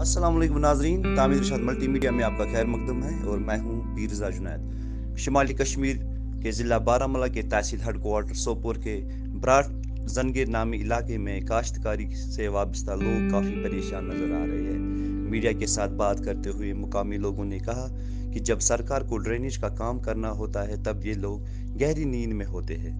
अस्सलाम वालेकुम नाज़रीन, तामीर इरशाद मल्टी मीडिया में आपका खैर मकदम है और मैं हूँ पीर रज़ा जुनैद। शुमाली कश्मीर के ज़िला बारामूला के तहसील हेडक्वार्टर सोपोर के ब्राट जंगीर नामी इलाके में काश्तकारी से वाबस्ता लोग काफ़ी परेशान नज़र आ रहे हैं। मीडिया के साथ बात करते हुए मुकामी लोगों ने कहा कि जब सरकार को ड्रेनेज का काम करना होता है तब ये लोग गहरी नींद में होते हैं।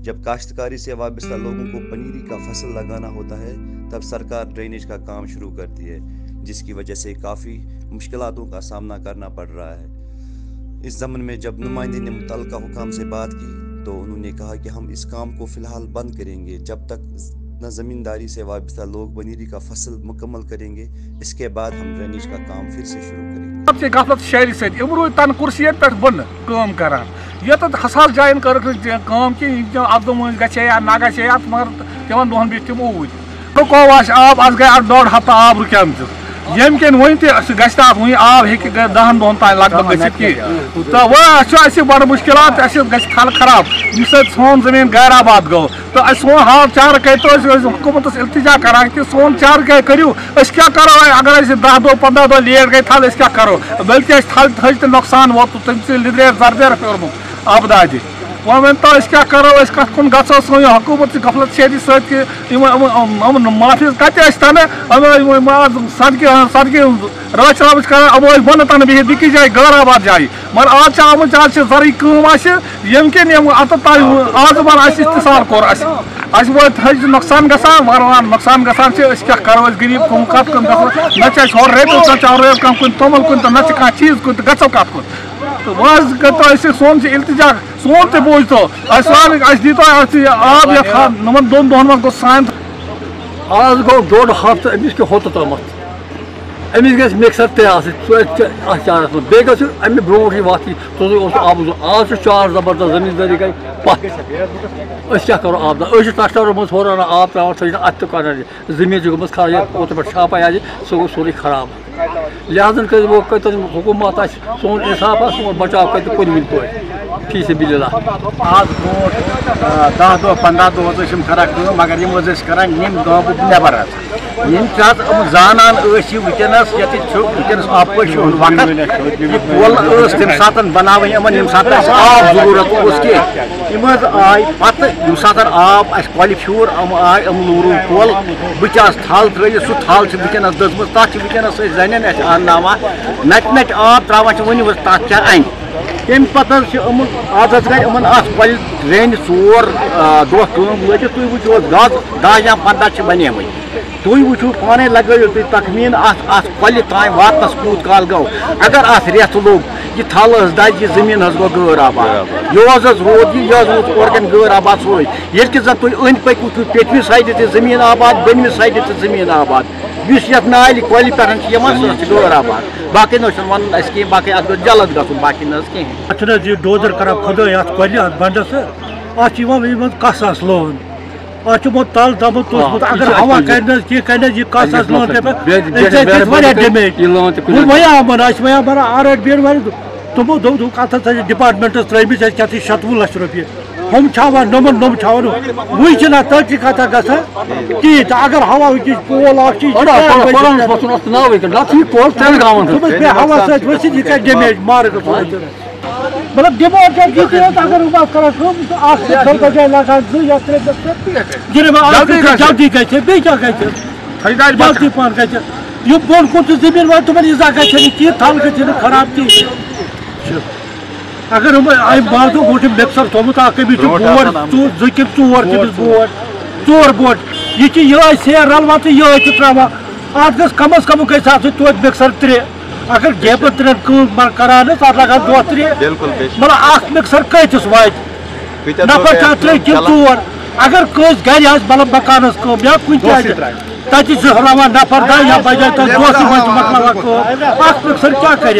जब काश्तकारी से वाबस्ता लोगों को पनीरी का फसल लगाना होता है तब सरकार ड्रेनेज का काम शुरू करती है, जिसकी वजह से काफ़ी मुश्किलातों का सामना करना पड़ रहा है। इस ज़मन में जब नुमाइंदे ने मुतल्लिका हुकाम से बात की तो उन्होंने कहा कि हम इस काम को फ़िलहाल बंद करेंगे जब तक न ज़मींदारी से वाबस्ता लोग पनीरी का फसल मुकम्मल करेंगे, इसके बाद हम ड्रेनेज का काम फिर से शुरू करेंगे। गफलत शहरी सो तन कुर्सी पे बन काम करान ये तो हसाल जायन कर काम कि अब्दुल मज गे या ना गे मगर तिमन दोहन बिच तम ऊर कौश आब आज गए 1.5 हफ्ता आब रुकम यम कन वन वन आब हे 10 दोहन तान लगभग गि तो वह बड़ मुश्किल थल खराब सोन जमीन गैर आबाद गो तो सोन हाल चार कत हुकूमत इल्तिजा करान कि सोन चार करू क्या करो अगर 10 दो 15 दो लेट गई थल क्या करो बल्कि थल थज तो नुकसान वोत तम लिद्रेर जरदेर प्योरमुत आबदादि वो वन तो क्या करो कत कुन गो सोन हुकूमत गफलत शेरी माफी कत तन सदक राच राच कर बन तन बिहित बिकी जाए गैर आबाद जाए मगर आज आज जरी कम यम कन अत आज वन इस्तेसाल कोर वो थज नुकसान गसान नुकसान गसान क्या करो गरीब कुन कत कुन न हर रेत न कम कुन तोमल कुन तो न कह चीज कुन तो गो कत कुन तो वह सोन से इल्तिजा सोन ते बोझ तो दीतो आब ये नमन 2 दोहन मज गो सान आज गो 1.5 हफ्त अमिस के होत तमत अमिस गस मिक्सर ते चारस बे गो अमि ब्रोट वत आब आज चार जबरदस्त जमींदारी गई पत क्या करो आब ट्रैक्टर मज हर आब त्रा अत कर जमीन गम खराब ओत पे छापा आज सह गो सोरे खराब लिहाजन कर वो हुकूमत सोन इंसाफ सोन बचाव कर कुन पे फी से बिल्ला आज ब्रोट 10 दो 15 दो करक मगर यम करान नबर जानान वनस वनस आपश वक्त कल तम सात बनाव यम सात आब जरूरत कम आय पत यम सात आब कल फ्यूर आय लूर कल बचास थल त्र सह थल वनस दजम तथ वनस जन अन्ना नट नट आब त्रावान वन तथ क्या अन तम पत आज गई कल ड्रेन 4 दह कम लगे तुम वो 10 या 15 बने तुम वो पाने लगो तुम तखमीन कल तान वातस कूत काल गो अगर रेत लोग यह थल दज यह जमीन गो गैर आबाद यह रोद यह ओरगन गैर आबाद सोई ये जन तुम अंद पक पेटमि साइड जमीन आबाद बनमि साइड जमीन आबाद ये नाल कल पे गैर आबाद बाकी वन कहीं बाकी अत जल्द गो बाकी कहें डोजर कर खुदा कल बंडस कस लोन अत तल दम तुसमुत अगर हवा कर कस लोन डैमेज वन आर बेड तमो दोक अत डिपार्टमेंटस त्रमिस क्या 27 लाख रुपये हम छावान नम छावान वही तथि कथा गा कहीं तो अगर हवा पोल हवा सत यह डैमेज मार्ग मतलब डिमांड अगर कर जाए जल्दी गई क्या जल्दी पान गई बोन कुन जमीन वाले तुम इजा गई थल गई खराब की अगर बाजू गो मिक्सर थोमुत बोर 4 बोट यह सेर रलवा तो यह त्रा अत ग कम अज कम गो मिक्सर 3 अगर गेप 3 करान अत लगान 2-3 मतलब मिक्सर कतिस वात नफर 3 4 अगर कस गर मतलब मकान या कुछ तथि हरावान नफर 10 या बजाय 2 मकलावा मिक्सर क्या कर